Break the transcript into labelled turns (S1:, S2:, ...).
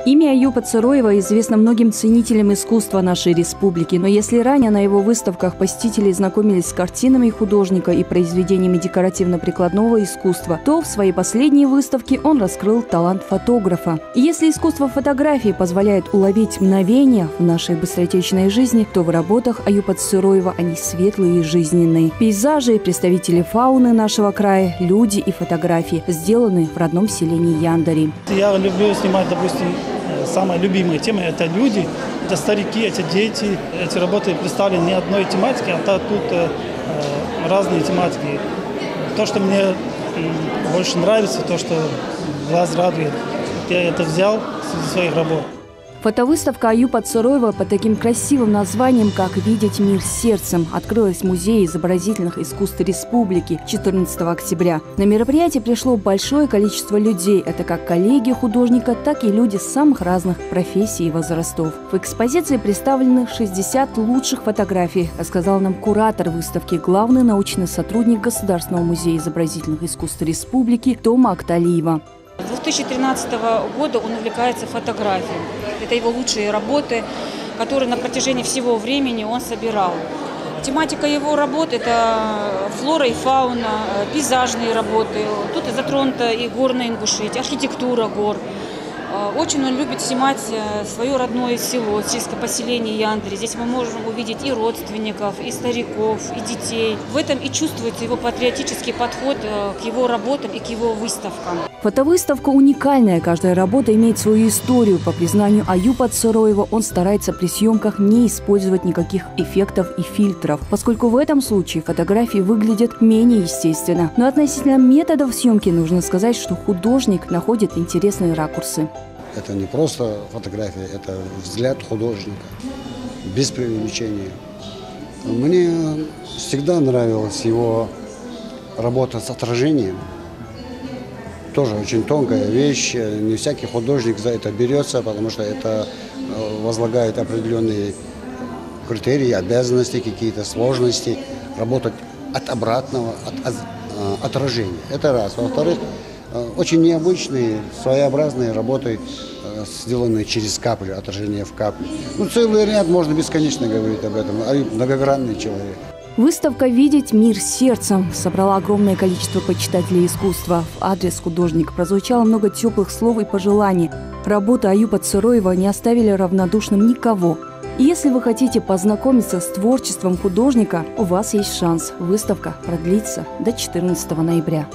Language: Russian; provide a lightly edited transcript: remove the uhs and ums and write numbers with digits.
S1: Имя Аюпа Цыроева известно многим ценителям искусства нашей республики, но если ранее на его выставках посетители знакомились с картинами художника и произведениями декоративно-прикладного искусства, то в своей последней выставке он раскрыл талант фотографа. И если искусство фотографии позволяет уловить мгновения в нашей быстротечной жизни, то в работах Аюпа Цыроева они светлые и жизненные. Пейзажи, представители фауны нашего края, люди и фотографии сделаны в родном селении Яндари.
S2: Я люблю снимать, допустим, самая любимая тема – это люди, это старики, это дети. Эти работы представлены не одной тематики, а тут разные тематики. То, что мне больше нравится, то, что глаз радует, я это взял из своих работ.
S1: Фотовыставка Аюпа Цыроева под таким красивым названием, как «Видеть мир сердцем», открылась в Музее изобразительных искусств Республики 14 октября. На мероприятие пришло большое количество людей. Это как коллеги художника, так и люди самых разных профессий и возрастов. В экспозиции представлены 60 лучших фотографий, рассказал нам куратор выставки, главный научный сотрудник Государственного музея изобразительных искусств Республики Тома Акталиева.
S3: С 2013 года он увлекается фотографией. Это его лучшие работы, которые на протяжении всего времени он собирал. Тематика его работ – это флора и фауна, пейзажные работы. Тут затронута и горная Ингушетия, архитектура гор. Очень он любит снимать свое родное село, сельское поселение Яндари. Здесь мы можем увидеть и родственников, и стариков, и детей. В этом и чувствуется его патриотический подход к его работам и к его выставкам.
S1: Фотовыставка уникальная. Каждая работа имеет свою историю. По признанию Аюпа Цыроева, он старается при съемках не использовать никаких эффектов и фильтров, поскольку в этом случае фотографии выглядят менее естественно. Но относительно методов съемки нужно сказать, что художник находит интересные ракурсы.
S4: Это не просто фотография, это взгляд художника, без преувеличения. Мне всегда нравилась его работа с отражением. Тоже очень тонкая вещь, не всякий художник за это берется, потому что это возлагает определенные критерии, обязанности, какие-то сложности, работать от обратного, от отражения. Это раз. Во-вторых, очень необычные, своеобразные работы, сделанные через каплю, отражение в каплю. Целый ряд, можно бесконечно говорить об этом. Аюп многогранный человек.
S1: Выставка «Видеть мир сердцем» собрала огромное количество почитателей искусства. В адрес художника прозвучало много теплых слов и пожеланий. Работы Аюпа Цыроева не оставили равнодушным никого. И если вы хотите познакомиться с творчеством художника, у вас есть шанс. Выставка продлится до 14 ноября.